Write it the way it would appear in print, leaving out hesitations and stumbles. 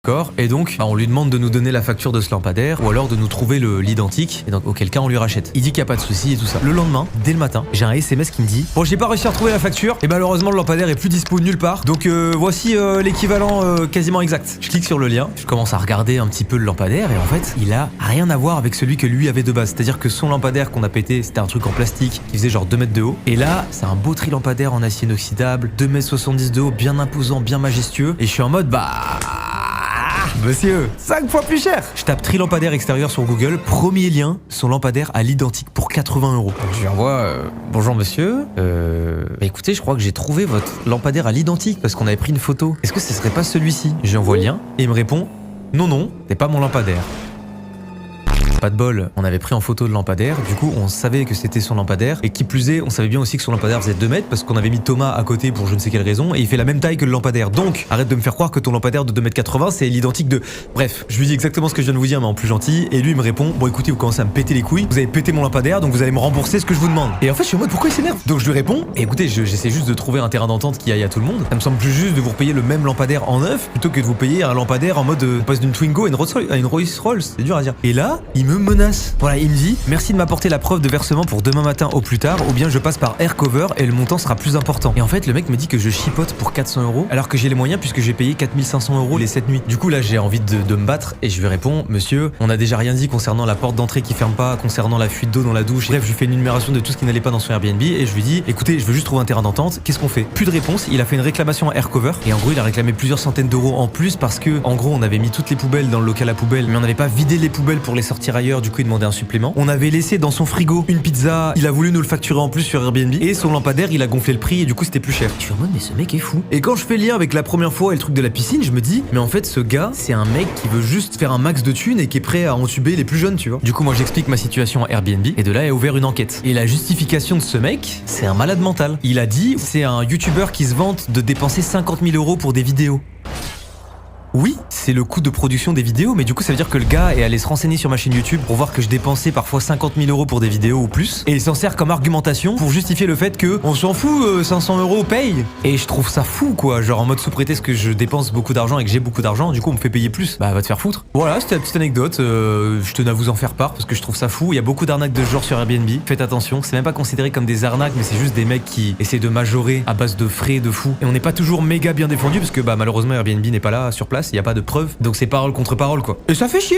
D'accord. Et donc, on lui demande de nous donner la facture de ce lampadaire ou alors de nous trouver l'identique. Et donc, auquel cas, on lui rachète. Il dit qu'il n'y a pas de souci et tout ça. Le lendemain, dès le matin, j'ai un SMS qui me dit: bon, j'ai pas réussi à retrouver la facture et malheureusement, le lampadaire est plus dispo nulle part. Donc, voici l'équivalent quasiment exact. Je clique sur le lien, je commence à regarder un petit peu le lampadaire et en fait, il a rien à voir avec celui que lui avait de base. C'est-à-dire que son lampadaire qu'on a pété, c'était un truc en plastique qui faisait genre 2 mètres de haut. Et là, c'est un beau tri-lampadaire en acier inoxydable, 2,70 m de haut, bien imposant, bien majestueux. Et je suis en mode, monsieur, 5 fois plus cher. Je tape tri-lampadaire extérieur sur Google, premier lien, son lampadaire à l'identique pour 80 €. Donc je lui envoie, bonjour monsieur, écoutez, je crois que j'ai trouvé votre lampadaire à l'identique parce qu'on avait pris une photo. Est-ce que ce serait pas celui-ci? Je lui envoie le lien et il me répond, non, c'est pas mon lampadaire. Pas de bol, on avait pris en photo le lampadaire, du coup on savait que c'était son lampadaire, et qui plus est, on savait bien aussi que son lampadaire faisait 2 mètres parce qu'on avait mis Thomas à côté pour je ne sais quelle raison, et il fait la même taille que le lampadaire. Donc arrête de me faire croire que ton lampadaire de 2,80 m c'est l'identique de... Bref, je lui dis exactement ce que je viens de vous dire mais en plus gentil, et lui il me répond, bon écoutez, vous commencez à me péter les couilles, vous avez pété mon lampadaire donc vous allez me rembourser ce que je vous demande. Et en fait je suis en mode pourquoi il s'énerve? Donc je lui réponds, écoutez, j'essaie juste de trouver un terrain d'entente qui aille à tout le monde, ça me semble plus juste de vous repayer le même lampadaire en neuf plutôt que de vous payer un lampadaire en mode on passe d'une Twingo à une Rolls-Royce, c'est dur à dire. Et là, il me menace. Voilà, il me dit, merci de m'apporter la preuve de versement pour demain matin au plus tard, ou bien je passe par Aircover et le montant sera plus important. Et en fait, le mec me dit que je chipote pour 400 € alors que j'ai les moyens puisque j'ai payé 4500 € les 7 nuits. Du coup, là, j'ai envie de me battre et je lui réponds, monsieur, on a déjà rien dit concernant la porte d'entrée qui ferme pas, concernant la fuite d'eau dans la douche. Bref, je lui fais une énumération de tout ce qui n'allait pas dans son Airbnb et je lui dis, écoutez, je veux juste trouver un terrain d'entente, qu'est-ce qu'on fait? Plus de réponse, il a fait une réclamation à Aircover et en gros, il a réclamé plusieurs centaines d'euros en plus parce que, en gros, on avait mis toutes les poubelles dans le local à poubelles, mais on n'avait pas vidé les poubelles pour les sortir ailleurs, du coup, il demandait un supplément. On avait laissé dans son frigo une pizza, il a voulu nous le facturer en plus sur Airbnb et son lampadaire il a gonflé le prix et du coup c'était plus cher. Je suis en mode mais ce mec est fou. Et quand je fais le lien avec la première fois et le truc de la piscine, je me dis mais en fait ce gars c'est un mec qui veut juste faire un max de thunes et qui est prêt à entuber les plus jeunes, tu vois. Du coup moi j'explique ma situation à Airbnb et de là est ouvert une enquête. Et la justification de ce mec, c'est un malade mental. Il a dit c'est un youtubeur qui se vante de dépenser 50 000 € pour des vidéos. Oui, c'est le coût de production des vidéos, mais du coup ça veut dire que le gars est allé se renseigner sur ma chaîne YouTube pour voir que je dépensais parfois 50 000 € pour des vidéos ou plus, et il s'en sert comme argumentation pour justifier le fait que on s'en fout, 500 € paye. Et je trouve ça fou quoi, genre en mode sous prétexte que je dépense beaucoup d'argent et que j'ai beaucoup d'argent, du coup on me fait payer plus. Bah va te faire foutre. Voilà, c'était la petite anecdote, je tenais à vous en faire part parce que je trouve ça fou, il y a beaucoup d'arnaques de ce genre sur Airbnb, faites attention, c'est même pas considéré comme des arnaques mais c'est juste des mecs qui essaient de majorer à base de frais de fou. Et on n'est pas toujours méga bien défendu parce que bah malheureusement Airbnb n'est pas là sur place, il y a pas de preuves. Donc c'est parole contre parole quoi. Et ça fait chier.